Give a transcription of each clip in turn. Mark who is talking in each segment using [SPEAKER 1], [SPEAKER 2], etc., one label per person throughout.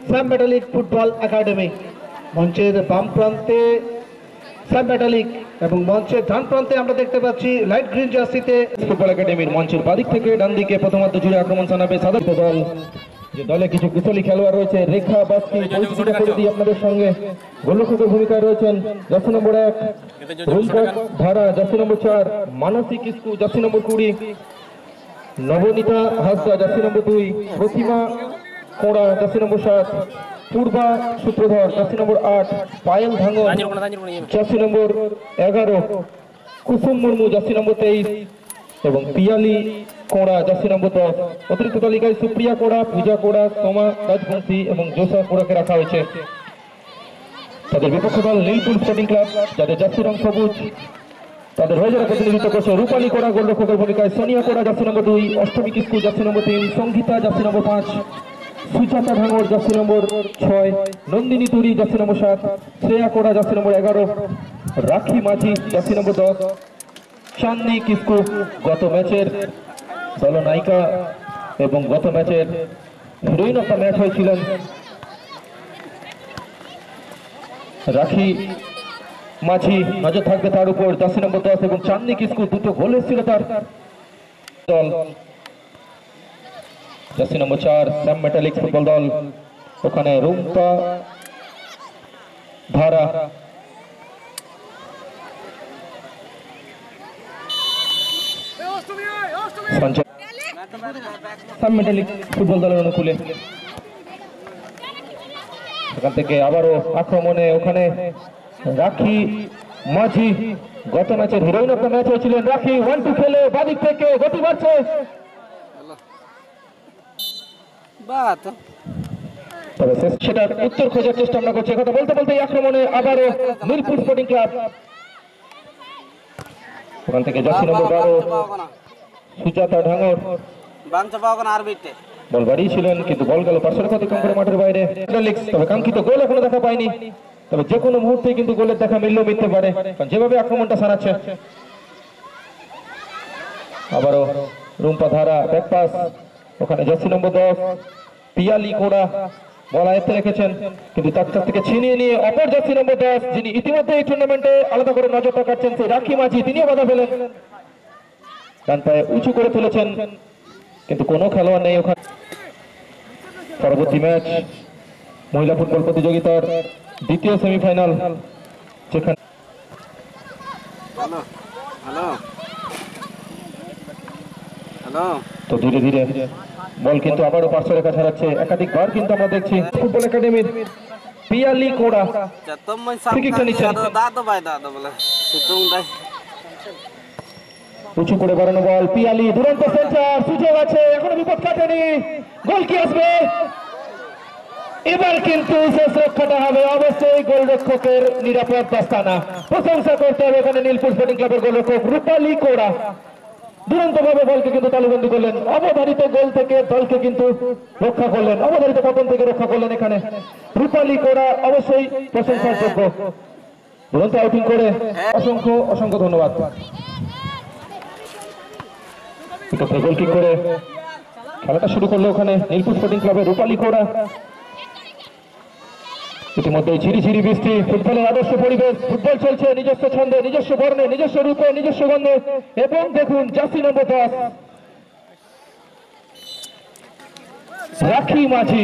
[SPEAKER 1] Sam metallic football academy. মঞ্চের বাম প্রান্তে স্যাম মেটালিক এবং মঞ্চের ডান প্রান্তে আমরা দেখতে পাচ্ছি লাইট গ্রিন জার্সিতে
[SPEAKER 2] ফুটবল একাডেমির। মঞ্চের বাদিক থেকে ডান দিকে প্রথমার্ধ জুড়ে আক্রমণ চালাবে সাদা দল। যে দলে কিছু কুশলী খেলোয়াড় রয়েছে, রেখা বাস্কি পরিচিত করে দিই আপনাদের সঙ্গে। গোলরক্ষকের ভূমিকায় রয়েছেন জার্সি নম্বর 1 Rumpak Dhara, jersey number 4 Mansi Kisku, jersey number 20 Nabanita Hansda, jersey number 2 Pratima Kora, jersey number 7 Purba Sutradhar, jersey number 8 Payel ভাঙন, jersey number 11 Kusum Murmu, jersey number 23 এবং পিয়ালি কোড়া, জার্সি নম্বর 10। অতিরিক্ত তালিকায় সুপ্রিয়া কোড়া, পূজা কোড়া, সোমা রাজবংশী এবং জোসা কোড়াকে রাখা হয়েছে। তাদের বিপক্ষ দল নীলপুর স্পোর্টিং ক্লাব, যাদের জার্সি রং সবুজ। তাদের হয়ে যারা প্রতিনিধিত্ব করছে রূপালী কোড়া গোলরক্ষকের ভূমিকায়, Sonia Kora, jersey number 2 Ashtami Kisku, jersey number 3 Sangita, jersey number 5 Sujata Bhangar, jersey number 6 Nandini Turi, jersey number 7 Shreya Kora, jersey number 11 রাখি মাঝি, জার্সি নম্বর 10 চাঁদনি কিস্কু গত ম্যাচের দলনায়িকা এবং গত ম্যাচের হিরোইন অফ দ্য ম্যাচ হয়েছিলেন। রাখি মাঝি নজর থাকবে তার উপর, জার্সি নম্বর 10 এবং চাঁদনি কিস্কু দুটো গোল এসেছিল তার দল। Jersey number 4 Sam metallic football দল, ওখানে রুম্পা ধারা স্যাম মেটালিক ফুটবল দলের অনুকূলে। সেখান থেকে আবারও আক্রমণে ওখানে রাখি মাঝি, গত ম্যাচের হিরোইন অফ দ্য ম্যাচ হয়েছিলেন রাখি। 1-2 খেলে বাদিক থেকে গতি বাড়ছে, তবে সেটার উত্তর খোঁজার চেষ্টা আমরা করছি। কথা বলতে বলতে আক্রমণে আবারও নীলপুর স্পোর্টিং ক্লাব, ওখান থেকে জার্সি নম্বর 12 সুজাতা ঢাঙ্গর বল বাড়িয়েছিলেন, কিন্তু বল গেল পাশের অতিক্রম করে মাঠের বাইরে। তবে কাঙ্ক্ষিত গোল এখনো দেখা পায়নি, তবে যে কোনো মুহূর্তে কিন্তু গোলের দেখা মিললেও মিলতে পারে, কারণ যেভাবে আক্রমণটা সারাচ্ছে। আবারও রুম্পা ধারা ব্যাক পাস, ওখানে জার্সি নম্বর 10 পিয়ালি কোড়া বল আয়ত্তে রেখেছেন, কিন্তু তার কাছ থেকে ছিনিয়ে নিয়ে অপর জার্সি নম্বর 10 যিনি ইতিমধ্যে এই টুর্নামেন্টে আলাদা করে নজর রাখাচ্ছেন, সেই রাখি মাঝি, তিনিও বাধা পেলেন, ডান পায়ে উঁচু করে তুলেছেন, কিন্তু কোনো খেলোয়াড় নেই ওখানে। পরবর্তী ম্যাচ মহিলা ফুটবল প্রতিযোগিতার দ্বিতীয় সেমিফাইনাল, যেখানে তো ধীরে ধীরে বল কিন্তু আবারও পার্শ্ব রেখা ছাড়াচ্ছে, একাধিকবার কিন্তু আমরা দেখছি ফুটবল একাডেমির পিয়ালি কোড়া নিচ্ছেন, উঁচু করে বাড়ানো বল, পিয়ালি দুরন্ত সেন্টার, সুযোগ আছে, এখনো বিপদ কাটেনি, গোল কি আসবে এবার? কিন্তু শেষ রক্ষাটা হবে অবশ্যই গোলরক্ষকের নিরাপদ দস্তানা, প্রশংসা করতে হবে এখানে নীলপুর স্পোর্টিং ক্লাবের গোলরক্ষক রূপালী কোড়া। দুরন্ত ভাবে বলকে কিন্তু তালুবন্দী করলেন, অবধারিত গোল থেকে দলকে কিন্তু রক্ষা করলেন, অবধারিত পতন থেকে রক্ষা করলেন এখানে রূপালী কোড়া, অবশ্যই প্রশংসার যোগ্য। দুরন্ত আউটিং করে অসংখ্য অসংখ্য ধন্যবাদ। গোল কিক করে খেলাটা শুরু করলো ওখানে নীলপুর স্পোর্টিং ক্লাবের রূপালী কোড়া। ইতিমধ্যে ঝিরিঝিরি বৃষ্টি, ফুটবলের আদর্শ পরিবেশ, ফুটবল চলছে নিজস্ব ছন্দে, নিজস্ব বর্ণে, নিজস্ব রূপে, নিজস্ব গন্ধে। এবং দেখুন জার্সি নম্বর 10 রাখি মাঝি,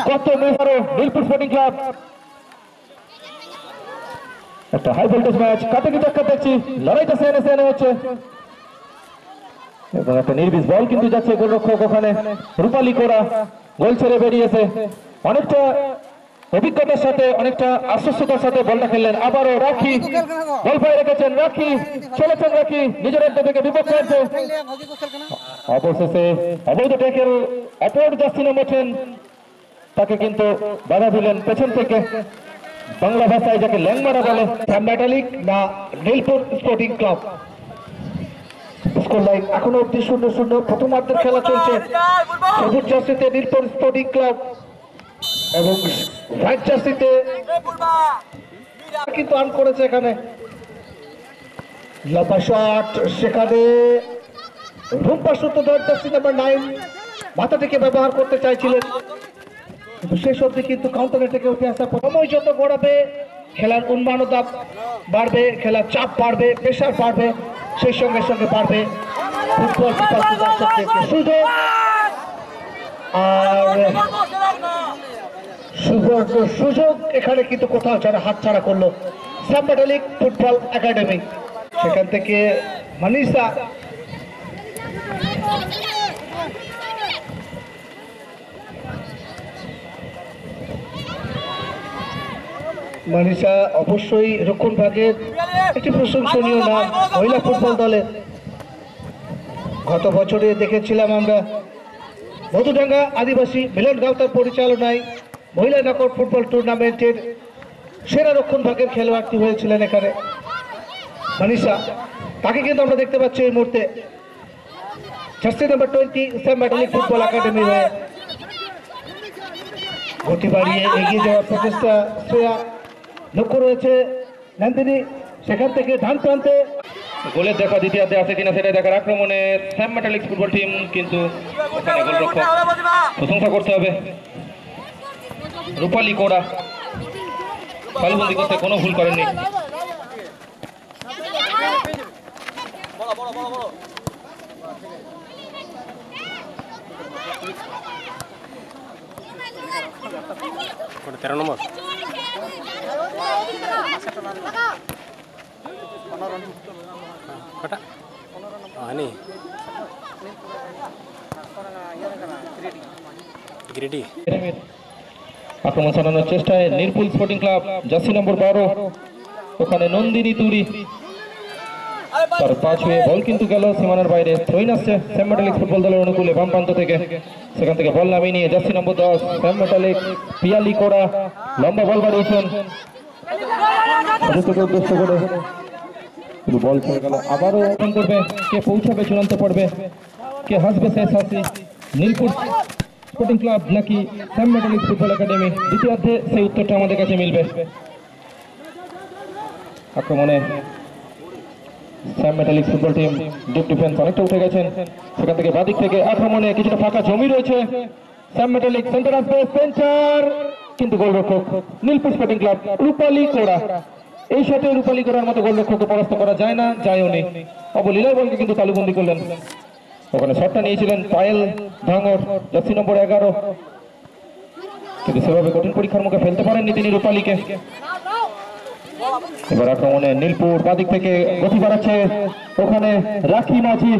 [SPEAKER 2] কত মেসারো নীলপুর স্পোর্টিং ক্লাব। একটা হাই ভোল্টেজ ম্যাচ, কাটাকি টাক্কা দেখছি, লড়াইটা সেনে সেনে হচ্ছে এবং একটা নির্বিষ বল কিন্তু যাচ্ছে গোলরক্ষক ওখানে রূপালী কোড়া, গোল ছেড়ে বেরিয়েছে, অনেকটা অভিজ্ঞতার সাথে, অনেকটা আশ্বস্ততার সাথে বলটা খেললেন। আবারও রাখি বল পায়ে রেখেছেন, রাখি চলেছেন, রাখি নিজের অর্ধ থেকে বিপক্ষে আছে, অবশেষে অবৈধ ট্যাকেল অপর জার্সি নম্বর 10 তাকে কিন্তু বাধা দিলেন পেছন থেকে, বাংলা ভাষায় যাকে ল্যাংমারা বলে। স্যাম মেটালিক না Nilpur sporting club, score line এখনো অব্দি 0-0, প্রথমার্ধের খেলা চলছে। সবুজ জার্সিতে নীলপুর স্পোর্টিং ক্লাব এবং হোয়াইট জার্সিতে কিন্তু আর্ন করেছে এখানে লম্বা শট, সেখানে রুম্পা সূত্রধর জার্সি নাম্বার 9 মাথা থেকে ব্যবহার করতে চাইছিলেন,
[SPEAKER 1] কিন্তু শেষ অবধি কিন্তু কাউন্টারে থেকে উঠে আসা সময় যত গড়াবে খেলার উন্মাদনা বাড়বে, খেলার চাপ বাড়বে, প্রেশার বাড়বে, সেই সঙ্গে সঙ্গে বাড়বে ফুটবল দর্শকদের সুযোগ। আর সুবর্ণ সুযোগ এখানে কিন্তু কোথাও যারা হাতছাড়া করলো সাব মেটালিক ফুটবল একাডেমি। সেখান থেকে মানিসা অবশ্যই রক্ষণ ভাগের একটি প্রশংসনীয় নাম মহিলা ফুটবল দলের। গত বছরে দেখেছিলাম আমরা মধুডাঙ্গা আদিবাসী মিলন গাঁওতার পরিচালনায় মহিলা নকআউট ফুটবল টুর্নামেন্টের সেরা রক্ষণ ভাগের খেলোয়াড়টি হয়েছিলেন এখানে মানিসা। তাকে কিন্তু আমরা দেখতে পাচ্ছি এই মুহূর্তে jersey number 20 sub metallic football academy হয়ে গতি বাড়িয়ে এগিয়ে যাওয়ার প্রচেষ্টা শ্রেয়া। লক্ষ্য রয়েছে নন্দিনী, সেখান থেকে ডান প্রান্তে
[SPEAKER 2] গোলের দেখা দ্বিতীয়ার্ধে আছে কিনা সেটা দেখার আক্রমণে সাব মেটালিক্স ফুটবল টিম, কিন্তু ওখানে গোলরক্ষক প্রশংসা করতে হবে। রূপালী কোড়া ফালবন্দি করতে কোনো ভুল করেননি।
[SPEAKER 3] তেরো নম্বর কটা আনি গ্রেডি
[SPEAKER 2] আক্রমণ চালানোর চেষ্টায় নিরপুল স্পোর্টিং ক্লাব জার্সি নম্বর 12, ওখানে নন্দিনী তুরি তার পা ছুঁয়ে বল কিন্তু গেল সীমানার বাইরে। থ্রোইন আসছে সাব মেটালিক্স ফুটবল দলের অনুকূলে বাম প্রান্ত থেকে, সেখান থেকে বল নামিয়ে নিয়ে জার্সি নম্বর 10 সাব মেটালিক্স পিয়ালি কোড়া লম্বা বল বাড়িয়েছেন উদ্দেশ্য করে, বল চলে গেল। আবারও ওপেন করবে, কে পৌঁছাবে চূড়ান্ত পর্বে, কে হাসবে শেষ হাসি, নীলপুর স্পোর্টিং ক্লাব নাকি সাব মেটালিক্স ফুটবল একাডেমি? দ্বিতীয়ার্ধে সেই উত্তরটা আমাদের কাছে মিলবে। আক্রমণে sub metallics football team deep defence অনেকটা উঠে গেছেন, সেখান থেকে বাদিক থেকে আক্রমণে কিছুটা ফাঁকা জমি রয়েছে। সাব মেটালিক সেন্টার আসবে, সেন্টার কিন্তু গোলরক্ষক নীলপুর স্পোর্টিং ক্লাব রূপালী কোড়া। এই সাথে রূপালী কোড়ার মতো গোলরক্ষককে পরাস্ত করা যায় না, যায়ওনি। অবলীলায় বলকে কিন্তু তালুবন্দি করলেন। ওখানে শটটা নিয়েছিলেন পায়েল ধাঙ্গর জার্সি নম্বর 11, কিন্তু সেভাবে কঠিন পরীক্ষার মুখে ফেলতে পারেননি তিনি রূপালীকে। এবার আক্রমণে নীলপুর বাদিক থেকে গতি বাড়াচ্ছে, ওখানে রাখি মাঝি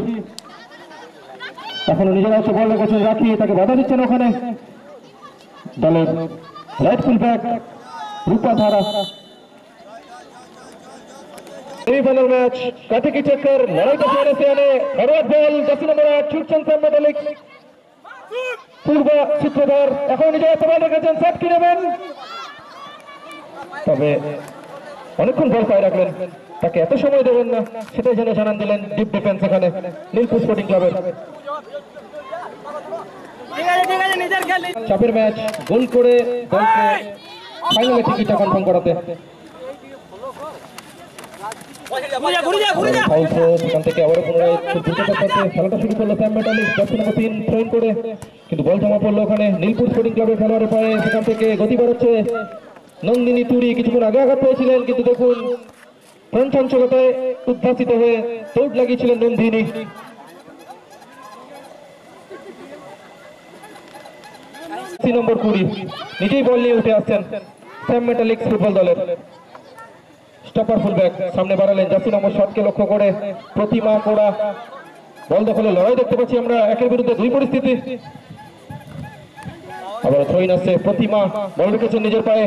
[SPEAKER 2] এখনো নিজের হচ্ছে বল রেখেছেন, রাখি তাকে বাধা দিচ্ছেন ওখানে দলের right full back Rupadhara. Semifinal match কাঠি কি চক্কর, লড়াইটা সামনে সে আনে ফরওয়ার্ড বল জার্সি নম্বর 8 ছুটছেন সাব মেটালিক্স পূর্ব সূত্রধর, এখন নিজের হাতে বল রেখেছেন, সেট কি নেবেন, তবে অনেকক্ষণ বল পায়ে রাখলেন, তাকে এত সময় দেবেন না সেটাই যেন জানান দিলেন ডিপ ডিফেন্স এখানে নীলপুর স্পোর্টিং ক্লাবের। চাপের ম্যাচ, গোল করে দলকে ফাইনালে টিকিটটা কনফার্ম করাতে। সেখান থেকে আবারও পুনরায় খেলাটা শুরু করলো sub metallics jersey number 3 throw-in করে, কিন্তু বল জমা পড়লো ওখানে নীলপুর স্পোর্টিং ক্লাবের খেলোয়াড়ের পায়ে, সেখান থেকে গতি বাড়াচ্ছে নন্দিনী তুরি। কিছুক্ষণ আগে আঘাত পেয়েছিলেন, কিন্তু দেখুন প্রাণ চঞ্চলতায় উদ্ভাসিত হয়ে দৌড় লাগিয়েছিলেন নন্দিনী। নম্বর 20 নিজেই বল নিয়ে উঠে আসছেন সাব মেটালিক্স ফুটবল দলের স্টপার ফুলব্যাক, সামনে বাড়ালেন জার্সি নম্বর 7কে লক্ষ্য করে প্রতিমা কোড়া। বল দখলে লড়াই দেখতে পাচ্ছি আমরা, 1-এর বিরুদ্ধে 2 পরিস্থিতি। আবার থ্রোইন আসছে, প্রতিমা বল রেখেছেন নিজের পায়ে,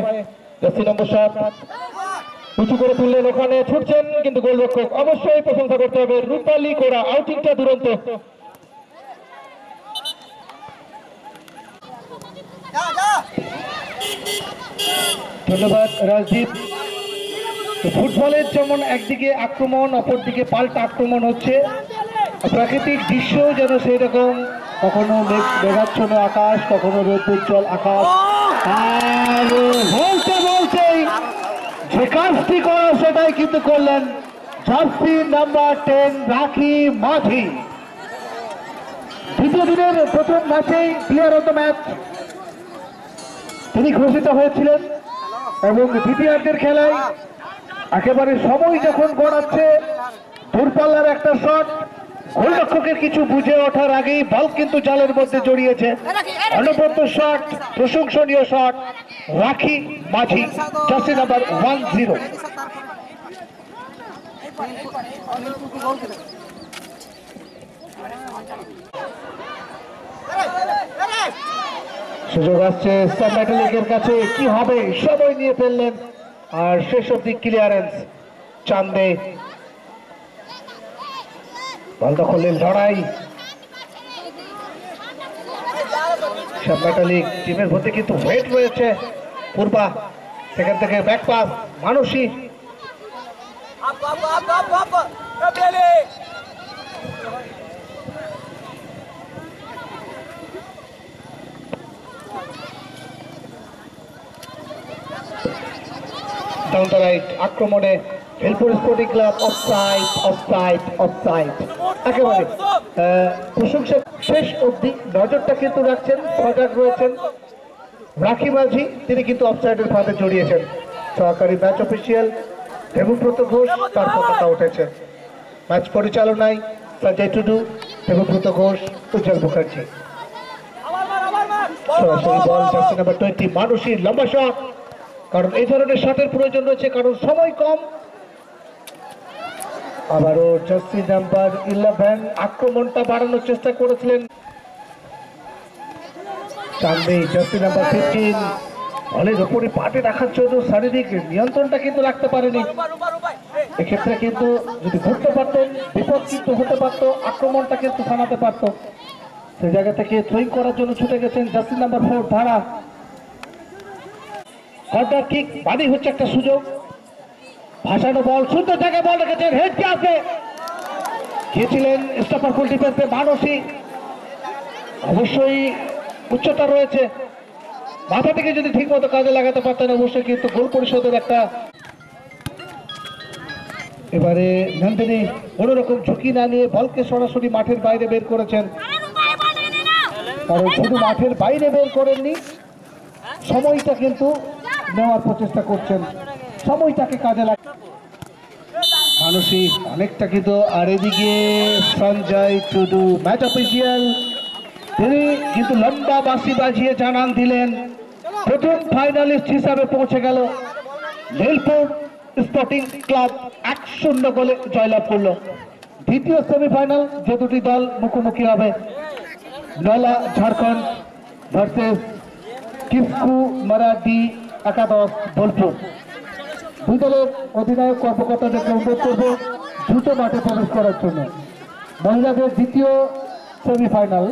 [SPEAKER 2] জার্সি নম্বর 7 উঁচু করে তুললেন, ওখানে ছুটছেন কিন্তু গোলরক্ষক অবশ্যই প্রশংসা করতে হবে রূপালী কোড়া, আউটিংটা দুরন্ত।
[SPEAKER 1] ধন্যবাদ রাজদীপ। ফুটবলের যেমন একদিকে আক্রমণ, অপরদিকে পাল্টা আক্রমণ হচ্ছে, প্রাকৃতিক দৃশ্য যেন সেই রকম, কখনো মেঘাচ্ছন্ন আকাশ, কখনো রৌদ্রোজ্জ্বল আকাশ। আর বলতে বলতেই যে কাজটি করা সেটাই কিন্তু করলেন জার্সি নাম্বার 10 রাখি মাঝি। দ্বিতীয় দিনের প্রথম ম্যাচেই প্লেয়ার অফ দ্য ম্যাচ তিনি ঘোষিত হয়েছিলেন এবং দ্বিতীয়ার্ধের খেলায় একেবারে সময় যখন গড়াচ্ছে দূরপাল্লার একটা শট, গোলরক্ষকের কিছু বুঝে ওঠার আগেই বল কিন্তু জালের মধ্যে জড়িয়েছে। অনবদ্য শট, প্রশংসনীয় শট, রাখি মাঝি, জার্সি নাম্বার 10। সুযোগ আসছে সাবমেটালিকের কাছে, কি হবে, সময় নিয়ে ফেললেন আর শেষ অব্দি ক্লিয়ারেন্স চান্দে। বল দখলের লড়াই, সাবমেটালিক টিমের মধ্যে কিন্তু ওয়েট রয়েছে। পূর্বা সেখান থেকে back pass, Mansi down the right আক্রমণে Velpur sporting club offside offside offside. একেবারে প্রশংসা শেষ অবধি নজরটা কিন্তু রাখছেন, সজাগ রয়েছেন রাখি মাঝি, তিনি কিন্তু অফসাইডের ফাঁদে জড়িয়েছেন। সহকারী ম্যাচ অফিসিয়াল দেবব্রত ঘোষ, তার পতাকা উঠেছে। ম্যাচ পরিচালনায় সঞ্জয় টুডু, দেবব্রত ঘোষ, উজ্জ্বল মুখার্জি। সরাসরি বল জার্সি নাম্বার 20 মানসীর লম্বা শট, কারণ এই ধরনের শটের প্রয়োজন রয়েছে, কারণ সময় কম। আবারও জার্সি নাম্বার 11 আক্রমণটা বাড়ানোর চেষ্টা করেছিলেন। চান্দে জার্সি নাম্বার 15 বলের উপরে পাটে রাখার জন্য শারীরিক নিয়ন্ত্রণটা কিন্তু রাখতে পারেনি। এক্ষেত্রে কিন্তু যদি ঘুরতে পারতেন বিপদ কিন্তু হতে পারত, আক্রমণটা কিন্তু থামাতে পারত। সেই জায়গা থেকে থ্রোইং করার জন্য ছুটে গেছেন জার্সি নাম্বার 4 ধারা। কর্নার কিক বাদি হচ্ছে একটা সুযোগ, ভাসানো বল, সুন্দর জায়গায় বল রেখেছেন, হেড কে আসবে গিয়েছিলেন স্টপার ফুল ডিফেন্সে মানসী। অবশ্যই উচ্চতা রয়েছে, মাথা থেকে যদি ঠিক মতো কাজে লাগাতে পারতেন অবশ্যই কিন্তু গোল পরিশোধের একটা। এবারে নন্দিনী কোনোরকম ঝুঁকি না নিয়ে বলকে সরাসরি মাঠের বাইরে বের করেছেন, কারণ শুধু মাঠের বাইরে বের করেননি, সময়টা কিন্তু নেওয়ার প্রচেষ্টা করছেন, সময়টাকে কাজে লাগ মানসী অনেকটা কিন্তু। আর এদিকে সঞ্জয় টুডু ম্যাচ অফিসিয়াল, তিনি কিন্তু লম্বা বাঁশি বাজিয়ে জানান দিলেন প্রথম ফাইনালিস্ট হিসাবে পৌঁছে গেল ভেলপুর স্পোর্টিং ক্লাব 1-0 গোলে জয়লাভ করল। দ্বিতীয় সেমিফাইনাল যে দুটি দল মুখোমুখি হবে, নলা ঝাড়খণ্ড ভার্সেস কিসকু মারাঠি একাদশ বোলপুর। দুই দলের অধিনায়ক কর্মকর্তাদেরকে অনুরোধ করব দ্রুত মাঠে প্রবেশ করার জন্য। মহিলাদের দ্বিতীয় সেমিফাইনাল